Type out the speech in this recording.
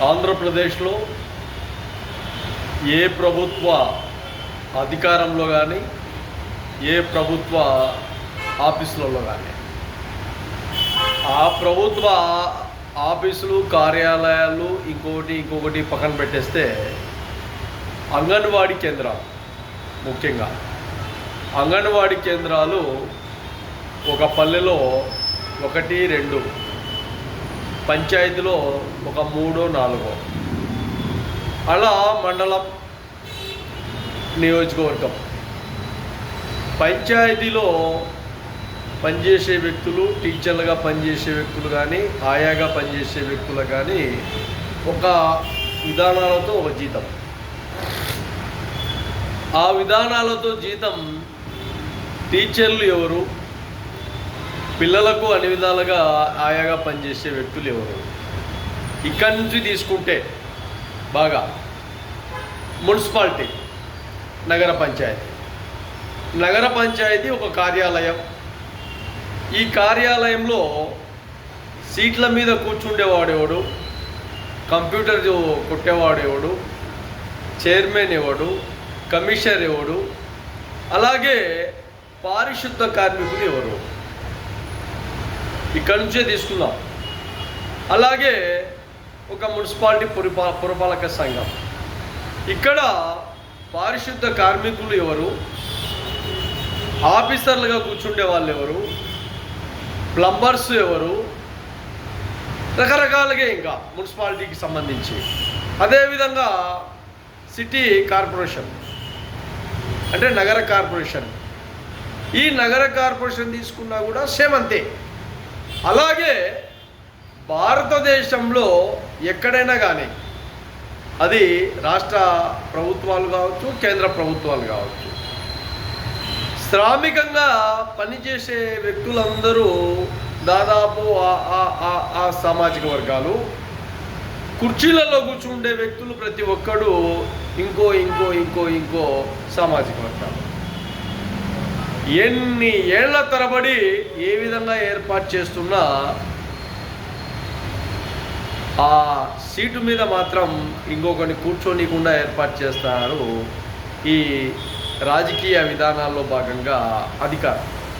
ఆంధ్రప్రదేశ్లో ఏ ప్రభుత్వ అధికారంలో కానీ ఏ ప్రభుత్వ ఆఫీసులలో కానీ ఆ ప్రభుత్వ ఆఫీసులు కార్యాలయాలు ఇంకొకటి పక్కన పెట్టేస్తే అంగన్వాడీ కేంద్రాలు, ముఖ్యంగా అంగన్వాడీ కేంద్రాలు ఒక పల్లెలో 1-2, పంచాయతీలో ఒక 3-4, అలా మండలం, నియోజకవర్గం. పంచాయతీలో పనిచేసే వ్యక్తులు, టీచర్లుగా పనిచేసే వ్యక్తులు కానీ, ఆయాగా పనిచేసే వ్యక్తులు కానీ ఒక విధానాలతో ఒక జీతం. ఆ విధానాలతో జీతం టీచర్లు ఎవరు, పిల్లలకు అన్ని విధాలుగా ఆయాగా పనిచేసే వ్యక్తులు ఎవరు. ఇక్కడి నుంచి తీసుకుంటే బాగా మున్సిపాలిటీ, నగర పంచాయతీ ఒక కార్యాలయం. ఈ కార్యాలయంలో సీట్ల మీద కూర్చుండేవాడెవడు, కంప్యూటర్ కొట్టేవాడెవడు, చైర్మన్ ఎవడు, కమిషనర్ ఎవడు, అలాగే పారిశుద్ధ కార్మికులు ఎవరు, ఇక్కడి నుంచే తీసుకుందాం. అలాగే ఒక మున్సిపాలిటీ పురపాలక సంఘం. ఇక్కడ పారిశుద్ధ కార్మికులు ఎవరు, ఆఫీసర్లుగా కూర్చుండే వాళ్ళు ఎవరు, ప్లంబర్స్ ఎవరు, రకరకాలుగా ఇంకా మున్సిపాలిటీకి సంబంధించి. అదేవిధంగా సిటీ కార్పొరేషన్ అంటే నగర కార్పొరేషన్. ఈ నగర కార్పొరేషన్ తీసుకున్నా కూడా సేమ్ అంతే. అలాగే భారతదేశంలో ఎక్కడైనా కానీ అది రాష్ట్ర ప్రభుత్వాలు కావచ్చు, కేంద్ర ప్రభుత్వాలు కావచ్చు, శ్రామికంగా పనిచేసే వ్యక్తులందరూ దాదాపు ఆ సామాజిక వర్గాలు, కుర్చీలలో కూర్చుండే వ్యక్తులు ప్రతి ఒక్కడు ఇంకో సామాజిక వర్గాలు. ఎన్ని ఏళ్ల తరబడి ఏ విధంగా ఏర్పాటు చేస్తున్నా ఆ సీటు మీద మాత్రం ఇంకొకరిని కూర్చోనీయకుండా ఏర్పాటు చేస్తారు ఈ రాజకీయ విధానాల్లో భాగంగా అధికారం.